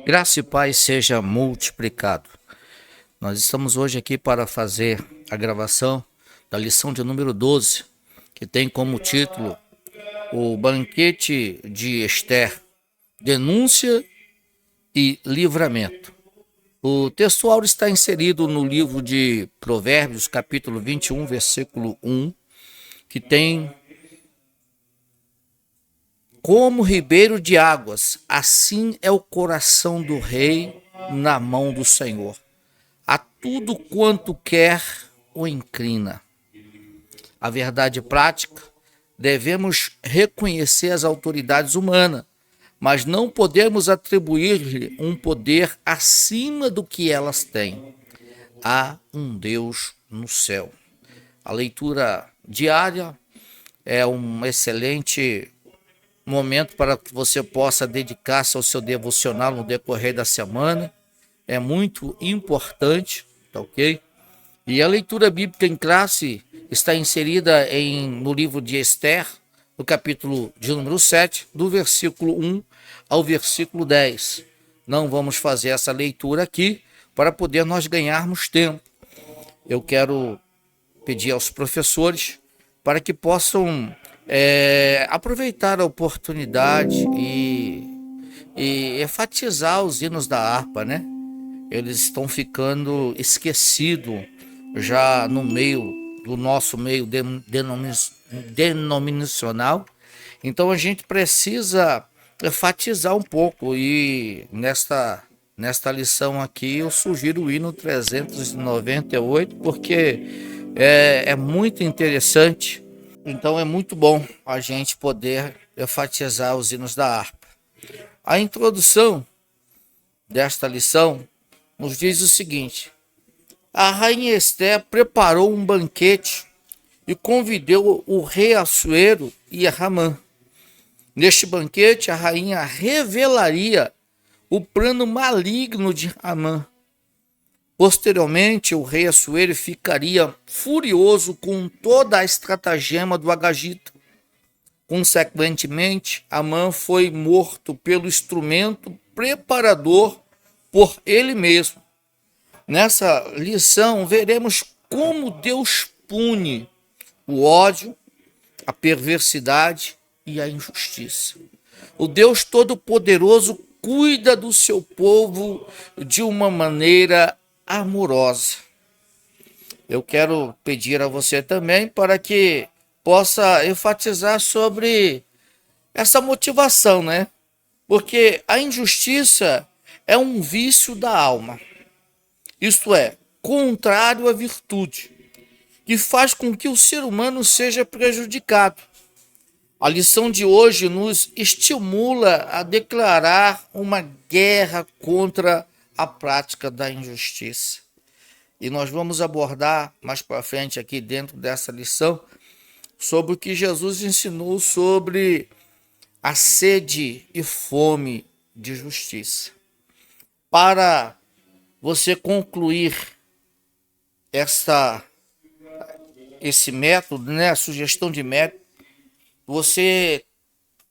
Graça e paz seja multiplicado. Nós estamos hoje aqui para fazer a gravação da lição de número 12, que tem como título O Banquete de Esther, Denúncia e Livramento. O textual está inserido no livro de Provérbios, capítulo 21, versículo 1, que tem: como ribeiro de águas, assim é o coração do rei na mão do Senhor. A tudo quanto quer o inclina. A verdade prática: devemos reconhecer as autoridades humanas, mas não podemos atribuir-lhe um poder acima do que elas têm. Há um Deus no céu. A leitura diária é um excelente momento para que você possa dedicar-se ao seu devocional no decorrer da semana. É muito importante, tá ok? E a leitura bíblica em classe está inserida no livro de Esther, no capítulo de número 7, do versículo 1 ao versículo 10. Não vamos fazer essa leitura aqui para poder nós ganharmos tempo. Eu quero pedir aos professores para que possam aproveitar a oportunidade e enfatizar os hinos da harpa, né? Eles estão ficando esquecidos já no meio do nosso meio denominacional. Então a gente precisa enfatizar um pouco, e nesta lição aqui eu sugiro o hino 398, porque é muito interessante. Então é muito bom a gente poder enfatizar os hinos da harpa. A introdução desta lição nos diz o seguinte: a rainha Esther preparou um banquete e convidou o rei Assuero e a Ramã. Neste banquete, a rainha revelaria o plano maligno de Ramã. Posteriormente, o rei Assuero ficaria furioso com toda a estratagema do Agagita. Consequentemente, Amã foi morto pelo instrumento preparador por ele mesmo. Nessa lição, veremos como Deus pune o ódio, a perversidade e a injustiça. O Deus Todo-Poderoso cuida do seu povo de uma maneira amorosa. Eu quero pedir a você também para que possa enfatizar sobre essa motivação, né? Porque a injustiça é um vício da alma. Isto é, contrário à virtude, que faz com que o ser humano seja prejudicado. A lição de hoje nos estimula a declarar uma guerra contra a prática da injustiça. E nós vamos abordar mais para frente aqui dentro dessa lição sobre o que Jesus ensinou sobre a sede e fome de justiça. Para você concluir esse método, né, a sugestão de método, você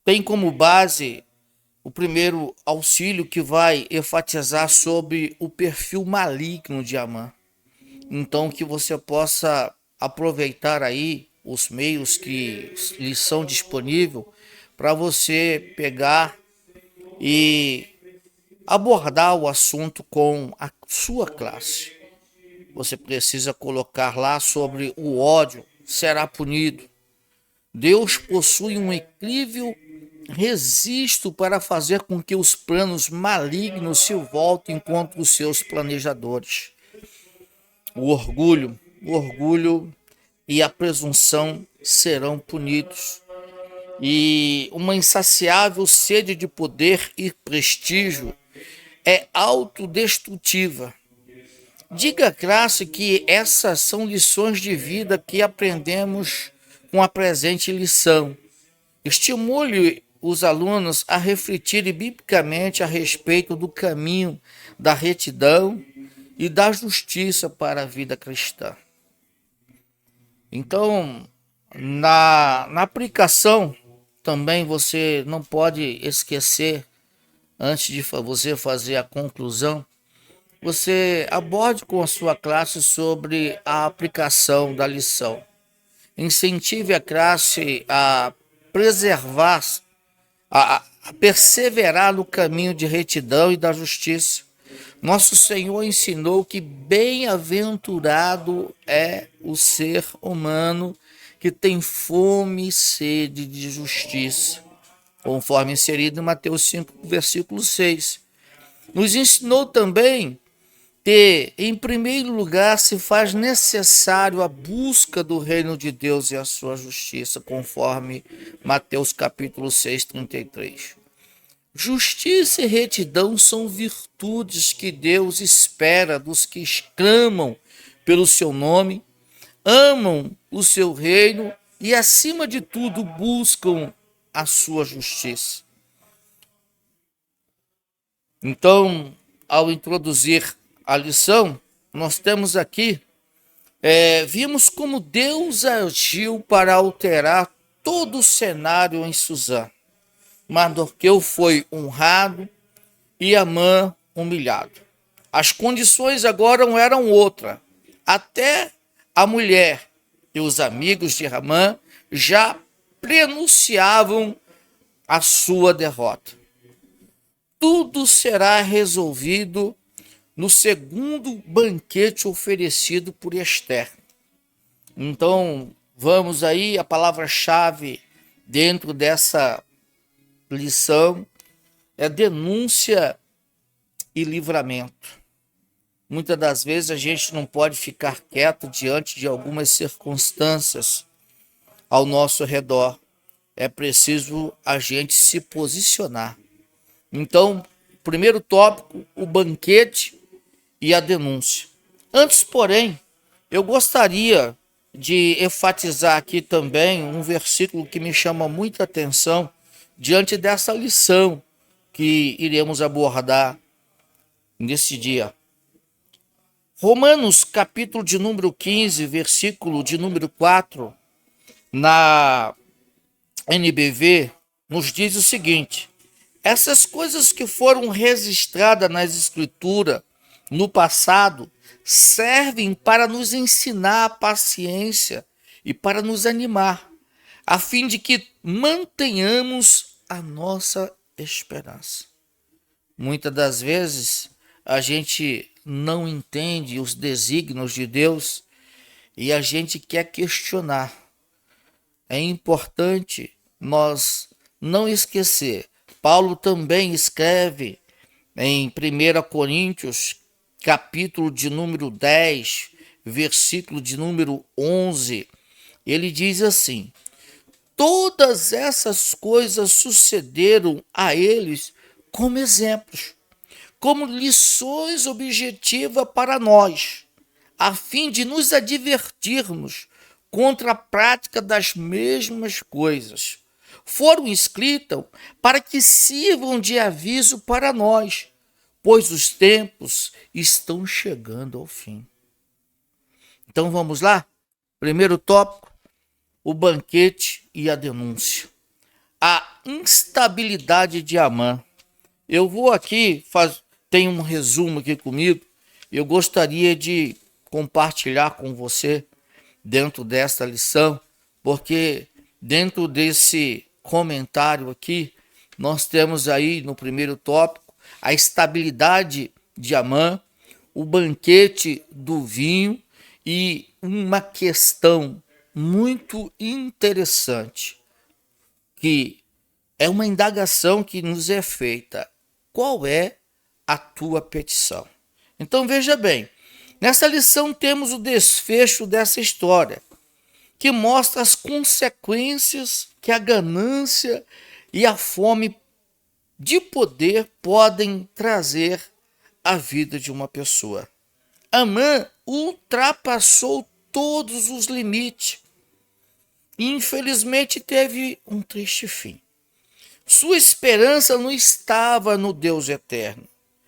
tem como base o primeiro auxílio, que vai enfatizar sobre o perfil maligno de Amã. Então, que você possa aproveitar aí os meios que lhe são disponíveis para você pegar e abordar o assunto com a sua classe. Você precisa colocar lá sobre o ódio será punido. Deus possui um incrível registro para fazer com que os planos malignos se voltem contra os seus planejadores. O orgulho e a presunção serão punidos. E uma insaciável sede de poder e prestígio é autodestrutiva. Diga a classe que essas são lições de vida que aprendemos com a presente lição. Estimule os alunos a refletirem biblicamente a respeito do caminho da retidão e da justiça para a vida cristã. Então, na aplicação, também você não pode esquecer antes de você fazer a conclusão, você aborde com a sua classe sobre a aplicação da lição. Incentive a classe a preservar, a perseverar no caminho de retidão e da justiça. Nosso Senhor ensinou que bem-aventurado é o ser humano que tem fome e sede de justiça, conforme inserido em Mateus 5, versículo 6. Nos ensinou também que, em primeiro lugar, se faz necessário a busca do reino de Deus e a sua justiça, conforme Mateus capítulo 6, 33. Justiça e retidão são virtudes que Deus espera dos que clamam pelo seu nome, amam o seu reino e, acima de tudo, buscam a sua justiça. Então, ao introduzir a lição, nós temos aqui, vimos como Deus agiu para alterar todo o cenário em Suzã. Mardoqueu foi honrado e Amã humilhado. As condições agora eram outras. Até a mulher e os amigos de Amã já prenunciavam a sua derrota. Tudo será resolvido no segundo banquete oferecido por Ester. Então, vamos aí, a palavra-chave dentro dessa lição é denúncia e livramento. Muitas das vezes a gente não pode ficar quieto diante de algumas circunstâncias ao nosso redor. É preciso a gente se posicionar. Então, primeiro tópico, o banquete e a denúncia. Antes, porém, eu gostaria de enfatizar aqui também um versículo que me chama muita atenção diante dessa lição que iremos abordar nesse dia. Romanos, capítulo de número 15, versículo de número 4, na NBV, nos diz o seguinte: essas coisas que foram registradas nas Escrituras no passado servem para nos ensinar a paciência e para nos animar, a fim de que mantenhamos a nossa esperança. Muitas das vezes a gente não entende os desígnios de Deus e a gente quer questionar. É importante nós não esquecer. Paulo também escreve em 1 Coríntios, capítulo de número 10, versículo de número 11, ele diz assim: todas essas coisas sucederam a eles como exemplos, como lições objetivas para nós, a fim de nos advertirmos contra a prática das mesmas coisas. Foram escritas para que sirvam de aviso para nós, pois os tempos estão chegando ao fim. Então vamos lá? Primeiro tópico, o banquete e a denúncia. A instabilidade de Amã. Eu vou aqui, tem um resumo aqui comigo, eu gostaria de compartilhar com você dentro desta lição, porque dentro desse comentário aqui, nós temos aí no primeiro tópico a estabilidade de Amã, o banquete do vinho e uma questão muito interessante, que é uma indagação que nos é feita: qual é a tua petição? Então veja bem, nessa lição temos o desfecho dessa história, que mostra as consequências que a ganância e a fome de poder podem trazer à vida de uma pessoa. Amã ultrapassou todos os limites e infelizmente teve um triste fim. Sua esperança não estava no Deus eterno,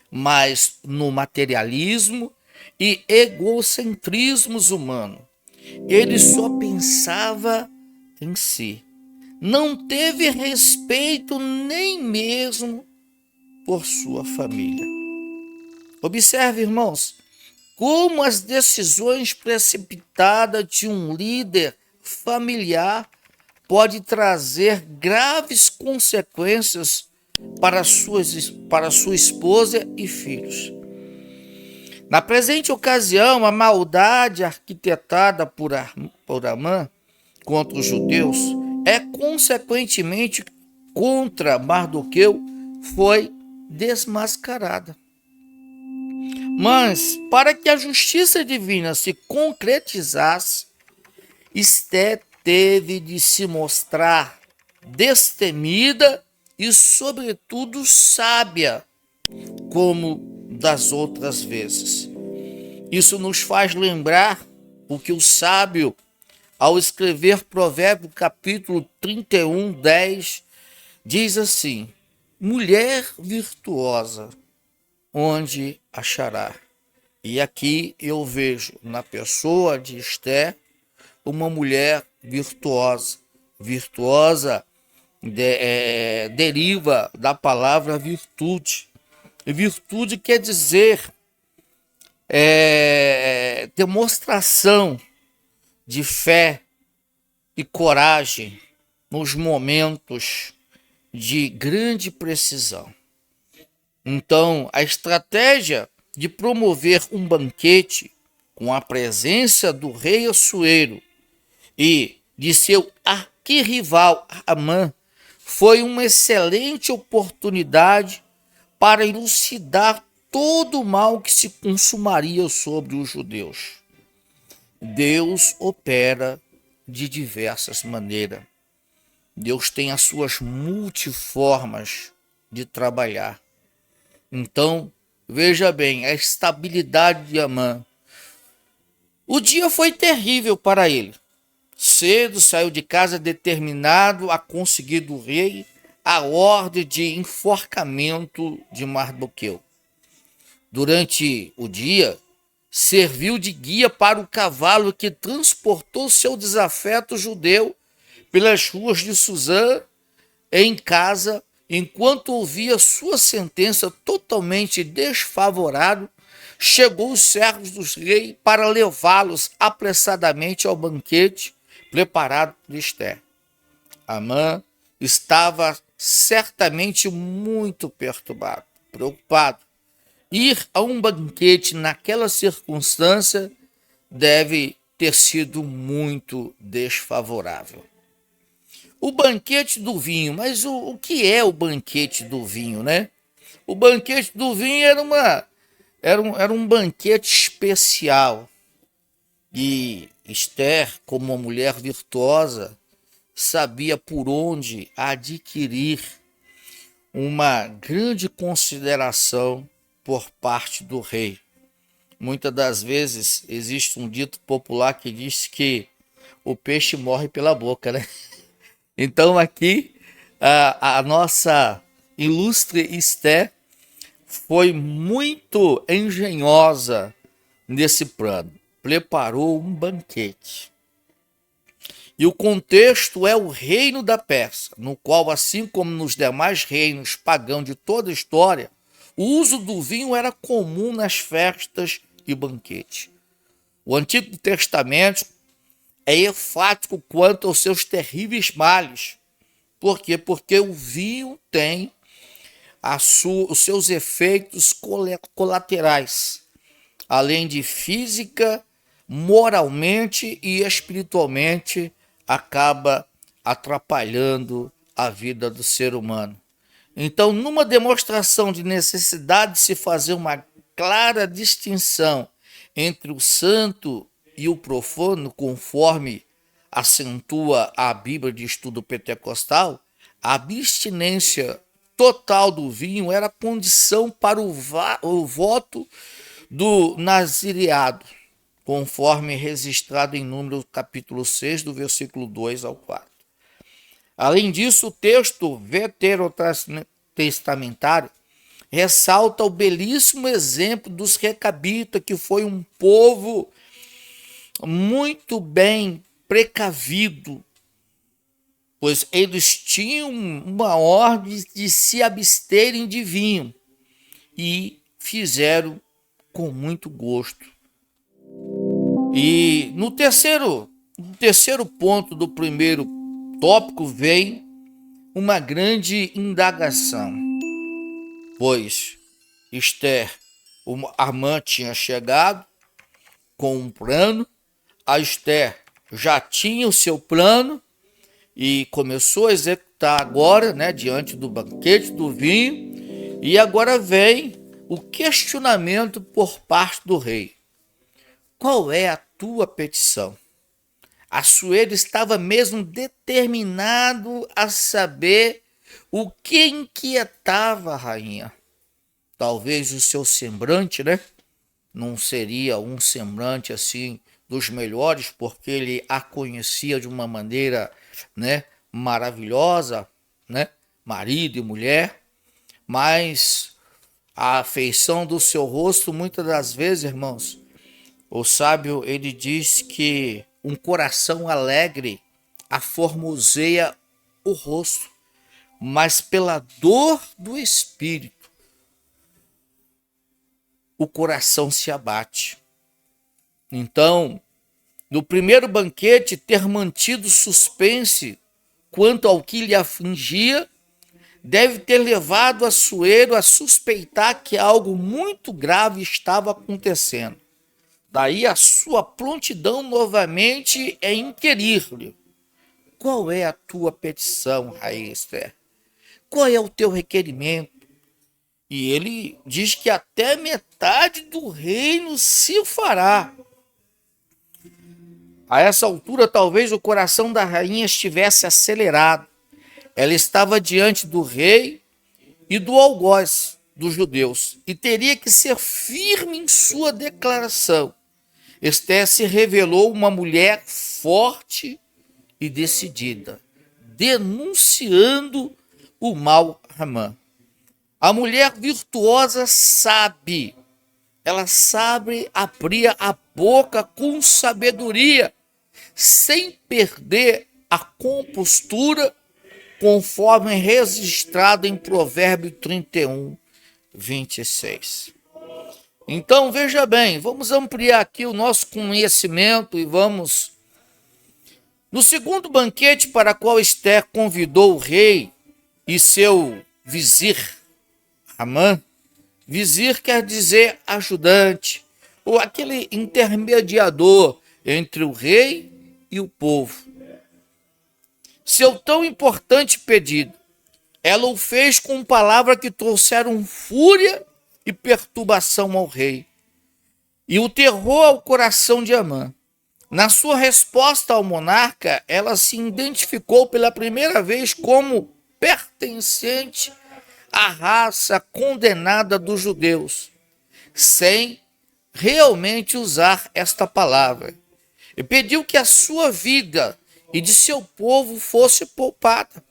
mas no materialismo e egocentrismos humanos. Ele só pensava em si. Não teve respeito nem mesmo por sua família. Observe, irmãos, como as decisões precipitadas de um líder familiar pode trazer graves consequências para sua esposa e filhos. Na presente ocasião, a maldade arquitetada por Amã contra os judeus consequentemente contra Mardoqueu foi desmascarada. Mas, para que a justiça divina se concretizasse, Esté teve de se mostrar destemida e, sobretudo, sábia, como das outras vezes. Isso nos faz lembrar o que o sábio, ao escrever Provérbios capítulo 31, 10, diz assim: mulher virtuosa, onde achará? E aqui eu vejo na pessoa de Esté uma mulher virtuosa. Virtuosa deriva da palavra virtude. E virtude quer dizer demonstração de fé e coragem nos momentos de grande precisão. Então, a estratégia de promover um banquete com a presença do rei Assuero e de seu arquirrival Amã foi uma excelente oportunidade para elucidar todo o mal que se consumaria sobre os judeus. Deus opera de diversas maneiras. Deus tem as suas multiformas de trabalhar. Então, veja bem, a estabilidade de Amã. O dia foi terrível para ele. Cedo saiu de casa determinado a conseguir do rei a ordem de enforcamento de Mardoqueu. Durante o dia, serviu de guia para o cavalo que transportou seu desafeto judeu pelas ruas de Suzã em casa, enquanto ouvia sua sentença totalmente desfavorável. Chegou os servos dos reis para levá-los apressadamente ao banquete preparado por Esté. Amã estava certamente muito perturbado, preocupado. Ir a um banquete naquela circunstância deve ter sido muito desfavorável. O banquete do vinho, mas o que é o banquete do vinho, né? O banquete do vinho era um banquete especial. E Esther, como uma mulher virtuosa, sabia por onde adquirir uma grande consideração por parte do rei. Muitas das vezes existe um dito popular que diz que o peixe morre pela boca, né? Então aqui a nossa ilustre Esté foi muito engenhosa nesse plano. Preparou um banquete. E o contexto é o reino da Pérsia, no qual, assim como nos demais reinos pagãos de toda a história, o uso do vinho era comum nas festas e banquetes. O Antigo Testamento é enfático quanto aos seus terríveis males. Por quê? Porque o vinho tem os seus efeitos colaterais, além de física, moralmente e espiritualmente, acaba atrapalhando a vida do ser humano. Então, numa demonstração de necessidade de se fazer uma clara distinção entre o santo e o profano, conforme acentua a Bíblia de Estudo Pentecostal, a abstinência total do vinho era condição para o voto do nazireado, conforme registrado em Números capítulo 6, do versículo 2 ao 4. Além disso, o texto veterotestamentário ressalta o belíssimo exemplo dos recabitas, que foi um povo muito bem precavido, pois eles tinham uma ordem de se absterem de vinho, e fizeram com muito gosto. E no terceiro ponto do primeiro tópico vem uma grande indagação, pois Esther, Amã tinha chegado com um plano, a Esther já tinha o seu plano e começou a executar agora, né, diante do banquete do vinho, e agora vem o questionamento por parte do rei. Qual é a tua petição? Assuero estava mesmo determinado a saber o que inquietava a rainha. Talvez o seu semblante, né? Não seria um semblante assim dos melhores, porque ele a conhecia de uma maneira, né, maravilhosa, né? Marido e mulher, mas a afeição do seu rosto, muitas das vezes, irmãos, o sábio ele diz que um coração alegre aformoseia o rosto, mas pela dor do espírito o coração se abate. Então, no primeiro banquete, ter mantido suspense quanto ao que lhe afligia deve ter levado Assuero a suspeitar que algo muito grave estava acontecendo. Daí a sua prontidão novamente é inquirir-lhe: qual é a tua petição, rainha Esther? Qual é o teu requerimento? E ele diz que até metade do reino se fará. A essa altura, talvez o coração da rainha estivesse acelerado. Ela estava diante do rei e do algoz dos judeus e teria que ser firme em sua declaração. Esther se revelou uma mulher forte e decidida, denunciando o mal Amã. A mulher virtuosa sabe, ela sabe abrir a boca com sabedoria, sem perder a compostura, conforme registrado em Provérbio 31, 26. Então, veja bem, vamos ampliar aqui o nosso conhecimento e vamos... No segundo banquete para qual Esther convidou o rei e seu vizir, Amã, vizir quer dizer ajudante, ou aquele intermediador entre o rei e o povo. Seu tão importante pedido, ela o fez com palavras que trouxeram fúria e perturbação ao rei, e o terror ao coração de Amã. Na sua resposta ao monarca, ela se identificou pela primeira vez como pertencente à raça condenada dos judeus, sem realmente usar esta palavra, e pediu que a sua vida e de seu povo fosse poupada.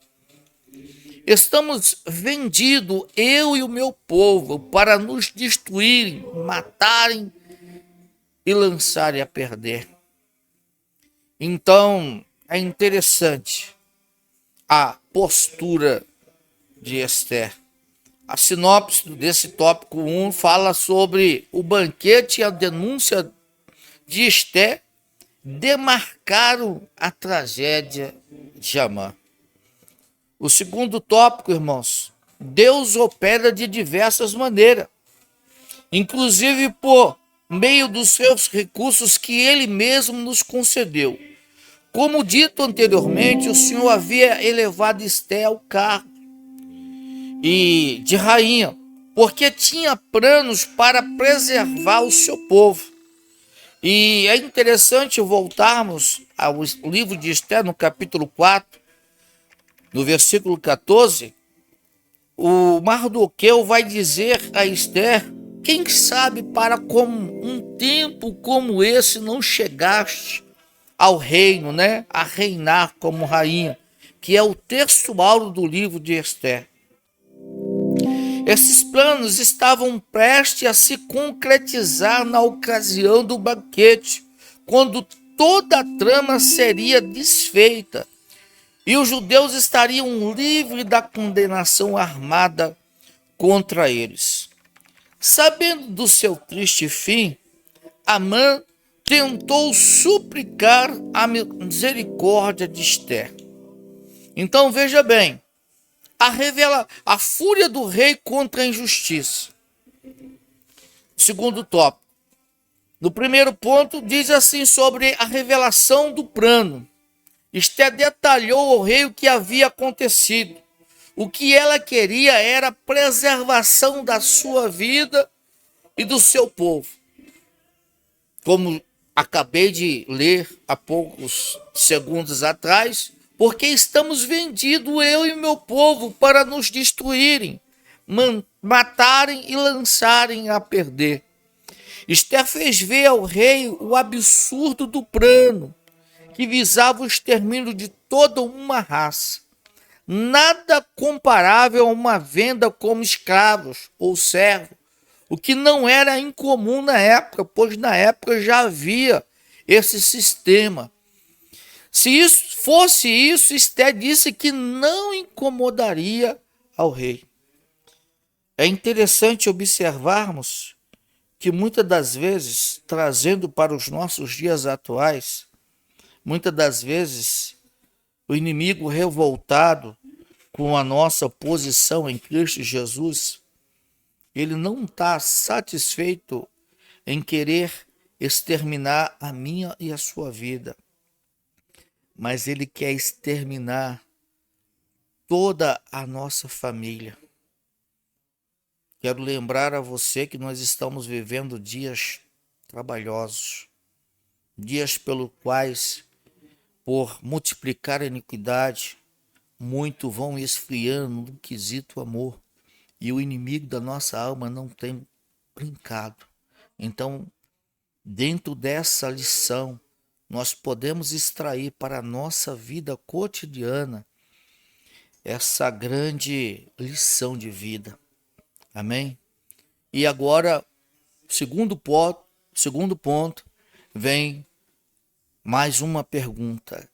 Estamos vendidos, eu e o meu povo, para nos destruírem, matarem e lançarem a perder. Então, é interessante a postura de Esther. A sinopse desse tópico 1 fala sobre o banquete e a denúncia de Esther demarcaram a tragédia de Amã. O segundo tópico, irmãos, Deus opera de diversas maneiras, inclusive por meio dos seus recursos que ele mesmo nos concedeu. Como dito anteriormente, o Senhor havia elevado Esther ao cargo e de rainha, porque tinha planos para preservar o seu povo. E é interessante voltarmos ao livro de Esther, no capítulo 4, no versículo 14, o Mardoqueu vai dizer a Esther: quem sabe para como um tempo como esse não chegaste ao reino, né, a reinar como rainha, que é o texto áureo do livro de Esther. Esses planos estavam prestes a se concretizar na ocasião do banquete, quando toda a trama seria desfeita e os judeus estariam livres da condenação armada contra eles. Sabendo do seu triste fim, Amã tentou suplicar a misericórdia de Ester. Então veja bem, a fúria do rei contra a injustiça. Segundo tópico. No primeiro ponto, diz assim sobre a revelação do plano. Ester detalhou ao rei o que havia acontecido. O que ela queria era a preservação da sua vida e do seu povo. Como acabei de ler há poucos segundos atrás, porque estamos vendidos, eu e meu povo, para nos destruírem, matarem e lançarem a perder. Ester fez ver ao rei o absurdo do plano, que visava o extermínio de toda uma raça. Nada comparável a uma venda como escravos ou servos, o que não era incomum na época, pois na época já havia esse sistema. Se isso fosse isso, Ester disse que não incomodaria ao rei. É interessante observarmos que muitas das vezes, trazendo para os nossos dias atuais, muitas das vezes o inimigo revoltado com a nossa posição em Cristo Jesus, ele não está satisfeito em querer exterminar a minha e a sua vida, mas ele quer exterminar toda a nossa família. Quero lembrar a você que nós estamos vivendo dias trabalhosos, dias pelos quais, por multiplicar a iniquidade, muito vão esfriando no quesito amor. E o inimigo da nossa alma não tem brincado. Então, dentro dessa lição, nós podemos extrair para a nossa vida cotidiana essa grande lição de vida. Amém? E agora, segundo ponto, vem mais uma pergunta.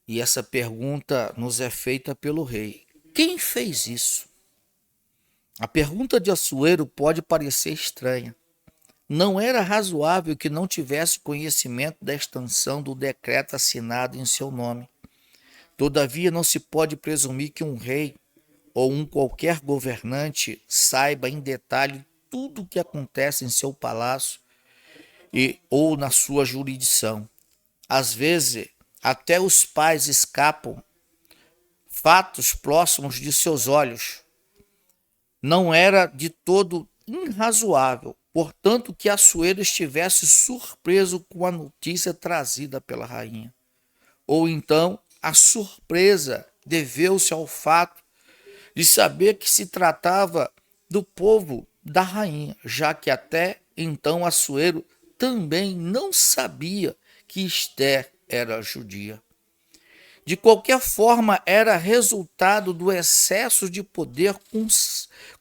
E essa pergunta nos é feita pelo rei. Quem fez isso? A pergunta de Assuero pode parecer estranha. Não era razoável que não tivesse conhecimento da extensão do decreto assinado em seu nome. Todavia, não se pode presumir que um rei ou um qualquer governante saiba em detalhe tudo o que acontece em seu palácio ou na sua jurisdição. Às vezes, até os pais escapam fatos próximos de seus olhos. Não era de todo irrazoável, portanto, que Assuero estivesse surpreso com a notícia trazida pela rainha. Ou então, a surpresa deveu-se ao fato de saber que se tratava do povo da rainha, já que até então Assuero também não sabia que Ester era judia. De qualquer forma, era resultado do excesso de poder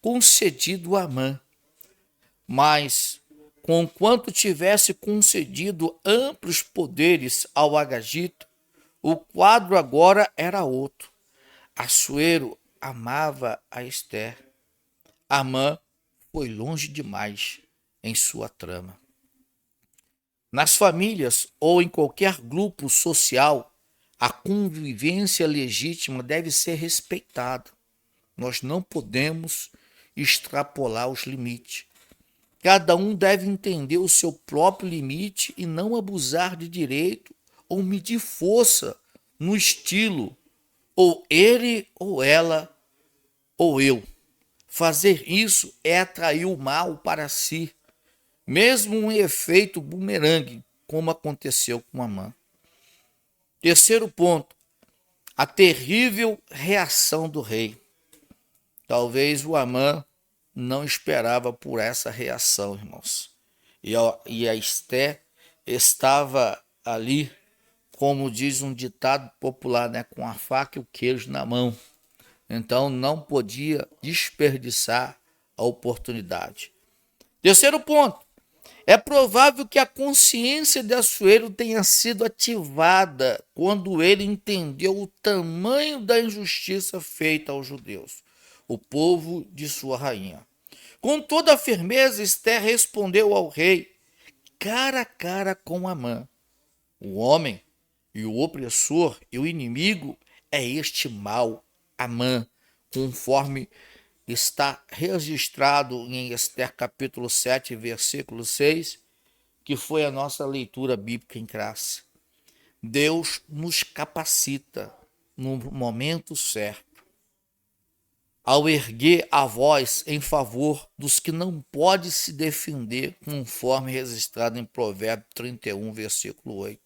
concedido a Amã. Mas, conquanto tivesse concedido amplos poderes ao Agagito, o quadro agora era outro. Assuero amava a Ester. Amã foi longe demais em sua trama. Nas famílias ou em qualquer grupo social, a convivência legítima deve ser respeitada. Nós não podemos extrapolar os limites. Cada um deve entender o seu próprio limite e não abusar de direito ou medir força no estilo ou ele ou ela ou eu. Fazer isso é atrair o mal para si, mesmo um efeito bumerangue, como aconteceu com Amã. Terceiro ponto, a terrível reação do rei. Talvez o Amã não esperava por essa reação, irmãos. E a Ester estava ali, como diz um ditado popular, né, com a faca e o queijo na mão. Então não podia desperdiçar a oportunidade. Terceiro ponto, é provável que a consciência de Assuero tenha sido ativada quando ele entendeu o tamanho da injustiça feita aos judeus, o povo de sua rainha. Com toda a firmeza, Esther respondeu ao rei, cara a cara com Amã. O homem e o opressor e o inimigo é este mal, Amã, conforme está registrado em Esther capítulo 7, versículo 6, que foi a nossa leitura bíblica em classe. Deus nos capacita no momento certo, ao erguer a voz em favor dos que não podem se defender, conforme registrado em Provérbios 31, versículo 8.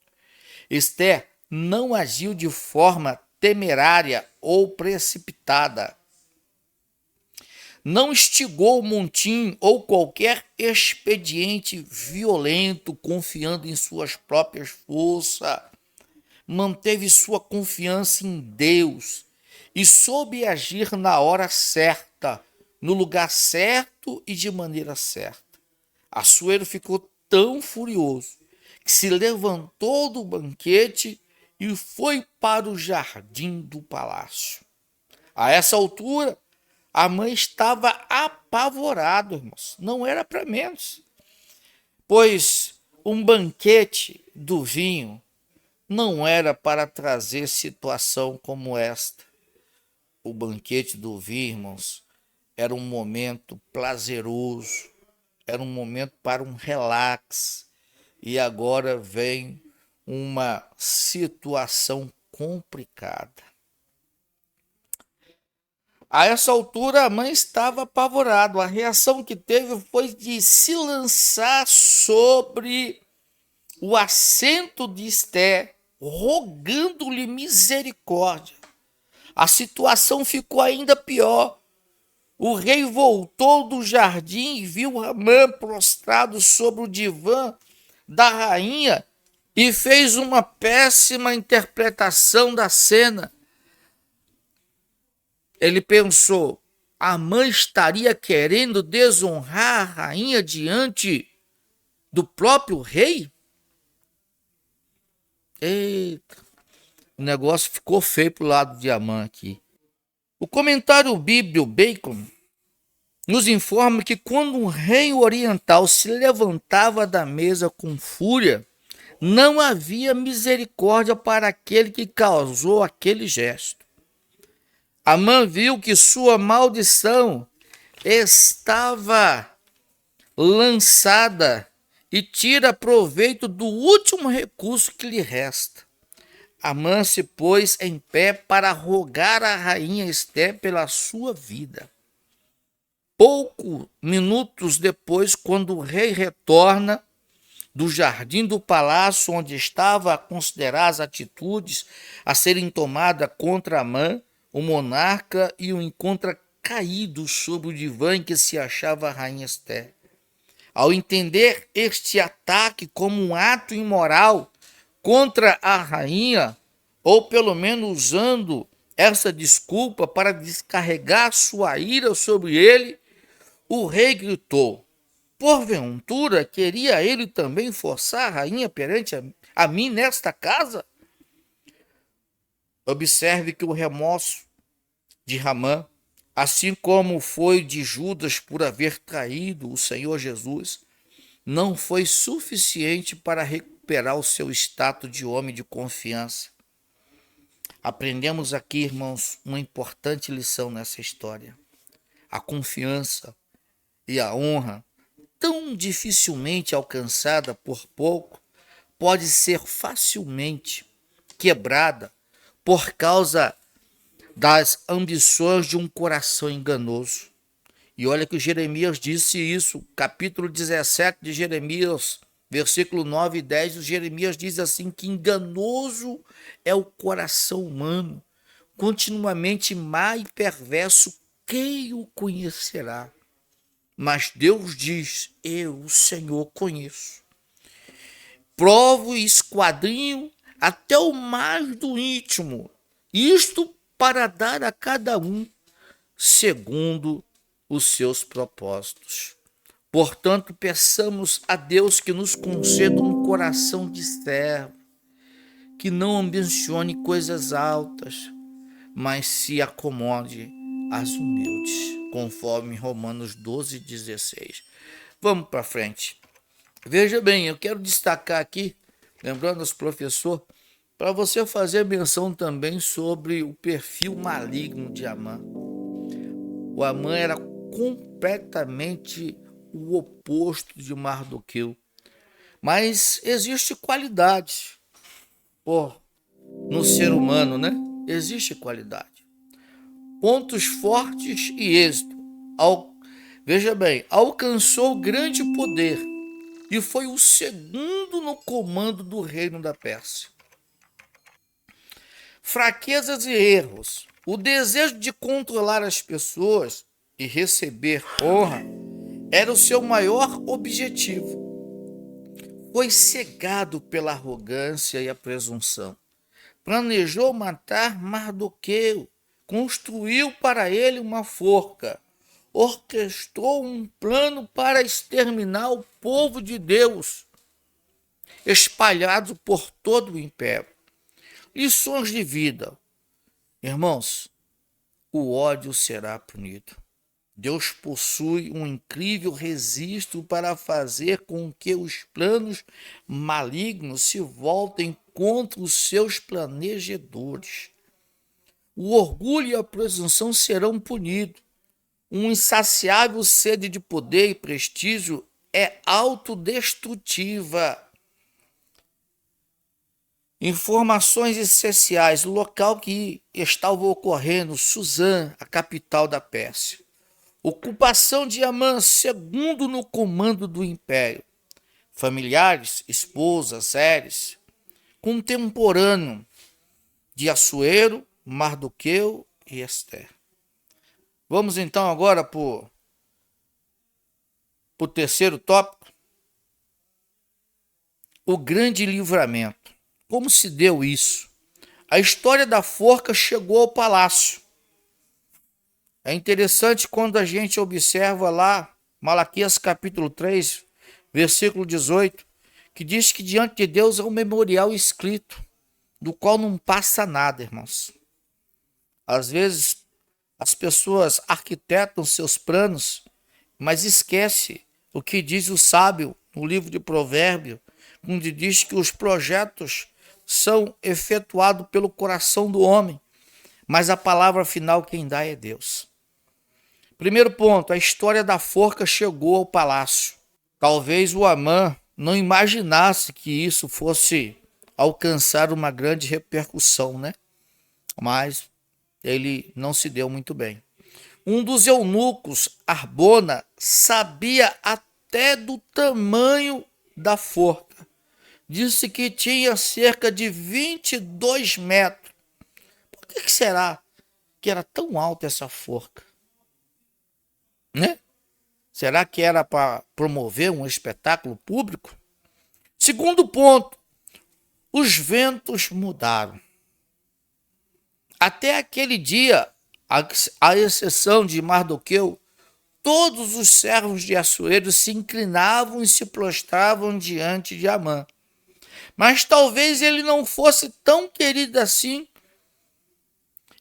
Esther não agiu de forma temerária ou precipitada. Não instigou motim ou qualquer expediente violento, confiando em suas próprias forças. Manteve sua confiança em Deus e soube agir na hora certa, no lugar certo e de maneira certa. Assuero ficou tão furioso que se levantou do banquete e foi para o jardim do palácio. A essa altura, a mãe estava apavorada, irmãos. Não era para menos, pois um banquete do vinho não era para trazer situação como esta. O banquete do vinho, irmãos, era um momento prazeroso, era um momento para um relax. E agora vem uma situação complicada. A essa altura, a mãe estava apavorada. A reação que teve foi de se lançar sobre o assento de Esther, rogando-lhe misericórdia. A situação ficou ainda pior. O rei voltou do jardim e viu Amã prostrado sobre o divã da rainha e fez uma péssima interpretação da cena. Ele pensou, Amã estaria querendo desonrar a rainha diante do próprio rei? Eita, o negócio ficou feio pro lado de Amã aqui. O comentário bíblico Bacon nos informa que quando um rei oriental se levantava da mesa com fúria, não havia misericórdia para aquele que causou aquele gesto. Amã viu que sua maldição estava lançada e tira proveito do último recurso que lhe resta. Amã se pôs em pé para rogar a rainha Esther pela sua vida. Poucos minutos depois, quando o rei retorna do jardim do palácio, onde estava a considerar as atitudes a serem tomadas contra Amã, o monarca e o encontra caído sobre o divã em que se achava a rainha Esther. Ao entender este ataque como um ato imoral contra a rainha, ou pelo menos usando essa desculpa para descarregar sua ira sobre ele, o rei gritou, porventura queria ele também forçar a rainha perante a mim nesta casa? Observe que o remorso de Amã, assim como foi de Judas por haver traído o Senhor Jesus, não foi suficiente para recuperar o seu status de homem de confiança. Aprendemos aqui, irmãos, uma importante lição nessa história. A confiança e a honra, tão dificilmente alcançada por pouco, pode ser facilmente quebrada por causa das ambições de um coração enganoso. E olha que Jeremias disse isso, capítulo 17 de Jeremias, versículo 9 e 10, Jeremias diz assim, que enganoso é o coração humano, continuamente má e perverso, quem o conhecerá? Mas Deus diz, eu, o Senhor, conheço. Provo e esquadrinho até o mais do íntimo, isto para dar a cada um segundo os seus propósitos. Portanto, peçamos a Deus que nos conceda um coração de servo, que não ambicione coisas altas, mas se acomode às humildes. conforme Romanos 12:16. Vamos para frente. Veja bem, eu quero destacar aqui, lembrando aos professores, para você fazer menção também sobre o perfil maligno de Amã. O Amã era completamente o oposto de Mardoqueu. Mas existe qualidade no ser humano, né? Existe qualidade. Pontos fortes e êxito. Veja bem, alcançou grande poder e foi o segundo no comando do reino da Pérsia. Fraquezas e erros. O desejo de controlar as pessoas e receber honra era o seu maior objetivo. Foi cegado pela arrogância e a presunção. Planejou matar Mardoqueu, construiu para ele uma forca, orquestrou um plano para exterminar o povo de Deus, espalhado por todo o império. Lições de vida. Irmãos, o ódio será punido. Deus possui um incrível registro para fazer com que os planos malignos se voltem contra os seus planejadores. O orgulho e a presunção serão punidos. Um insaciável sede de poder e prestígio é autodestrutiva. Informações essenciais: o local que estava ocorrendo, Suzã, a capital da Pérsia. Ocupação de Amã, segundo no comando do império. Familiares, esposa, Zeres. Contemporâneo de Assuero, Mardoqueu e Ester. Vamos então agora para o terceiro tópico. O grande livramento. Como se deu isso? A história da forca chegou ao palácio. É interessante quando a gente observa lá, Malaquias capítulo 3, versículo 18, que diz que diante de Deus é um memorial escrito, do qual não passa nada, irmãos. Às vezes, as pessoas arquitetam seus planos, mas esquece o que diz o sábio no livro de Provérbios, onde diz que os projetos são efetuados pelo coração do homem, mas a palavra final quem dá é Deus. Primeiro ponto, a história da forca chegou ao palácio. Talvez o Amã não imaginasse que isso fosse alcançar uma grande repercussão, né? Mas ele não se deu muito bem. Um dos eunucos, Arbona, sabia até do tamanho da forca. Disse que tinha cerca de 22 metros. Por que será que era tão alta essa forca? Né? Será que era para promover um espetáculo público? Segundo ponto, os ventos mudaram. Até aquele dia, à exceção de Mardoqueu, todos os servos de Assuero se inclinavam e se prostravam diante de Amã. Mas talvez ele não fosse tão querido assim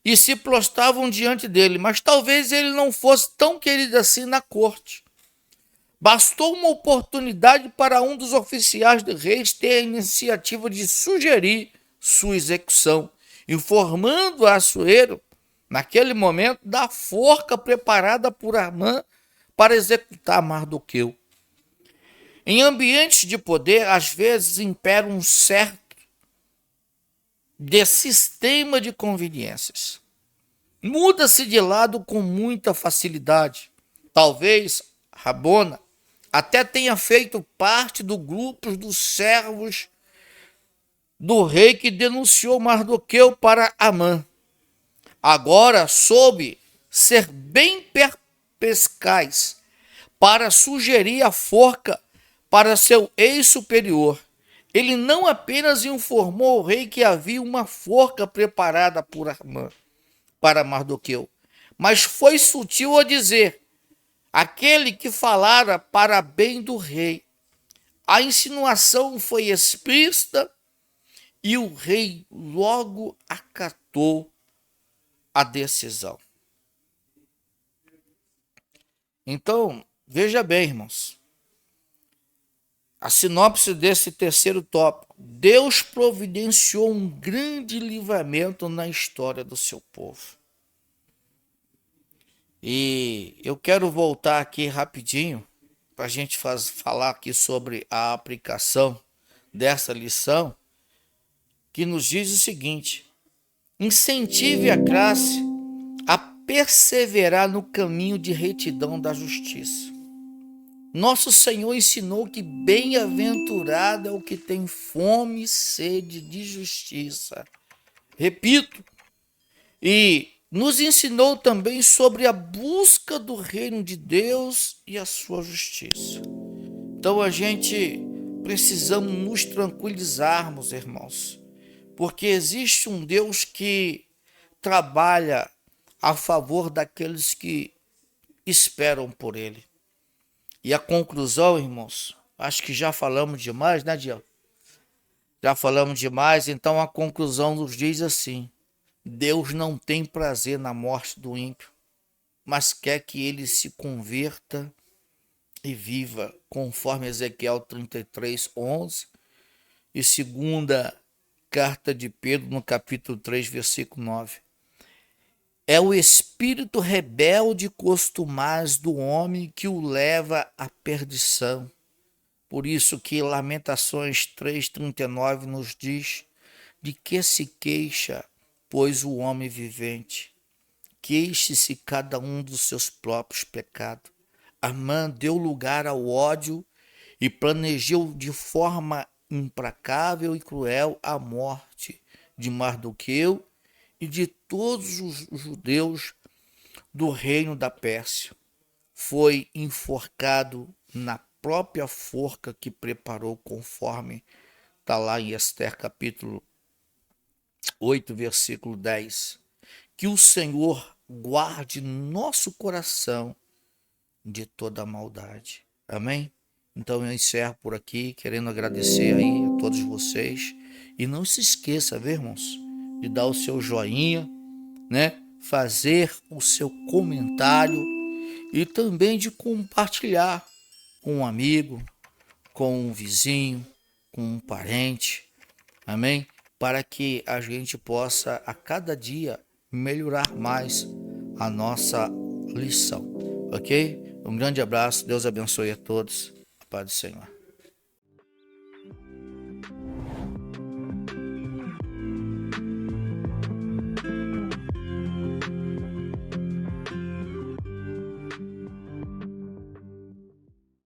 e se prostravam diante dele, mas talvez ele não fosse tão querido assim na corte. Bastou uma oportunidade para um dos oficiais do rei ter a iniciativa de sugerir sua execução, informando a Assuero, naquele momento, da forca preparada por Amã para executar Mardoqueu. Em ambientes de poder, às vezes impera um certo de sistema de conveniências. Muda-se de lado com muita facilidade. Talvez Rabona até tenha feito parte do grupo dos servos do rei que denunciou Mardoqueu para Amã. Agora soube ser bem perspicaz para sugerir a forca para seu ex-superior. Ele não apenas informou o rei que havia uma forca preparada por Amã para Mardoqueu, mas foi sutil a dizer: aquele que falara para bem do rei. A insinuação foi explícita e o rei logo acatou a decisão. Então, veja bem, irmãos, a sinopse desse terceiro tópico. Deus providenciou um grande livramento na história do seu povo. E eu quero voltar aqui rapidinho para a gente falar aqui sobre a aplicação dessa lição, que nos diz o seguinte: incentive a classe a perseverar no caminho de retidão da justiça. Nosso Senhor ensinou que bem-aventurado é o que tem fome e sede de justiça. Repito, e nos ensinou também sobre a busca do reino de Deus e a sua justiça. Então a gente precisamos nos tranquilizarmos, irmãos, porque existe um Deus que trabalha a favor daqueles que esperam por Ele. E a conclusão, irmãos, acho que já falamos demais, né, Diego? Já falamos demais, então a conclusão nos diz assim: Deus não tem prazer na morte do ímpio, mas quer que ele se converta e viva, conforme Ezequiel 33:11 e segunda carta de Pedro, no capítulo 3, versículo 9. É o espírito rebelde costumaz do homem que o leva à perdição. Por isso que Lamentações 3:39 nos diz: de que se queixa, pois, o homem vivente? Queixe-se cada um dos seus próprios pecados. Amã deu lugar ao ódio e planejou de forma implacável e cruel a morte de Mardoqueu e de todos os judeus do reino da Pérsia. Foi enforcado na própria forca que preparou, conforme está lá em Ester capítulo 8, versículo 10. Que o Senhor guarde nosso coração de toda maldade. Amém? Então eu encerro por aqui, querendo agradecer aí a todos vocês. E não se esqueça, viu, irmãos, de dar o seu joinha, né? Fazer o seu comentário e também de compartilhar com um amigo, com um vizinho, com um parente. Amém? Para que a gente possa a cada dia melhorar mais a nossa lição. Ok? Um grande abraço, Deus abençoe a todos. A paz do Senhor.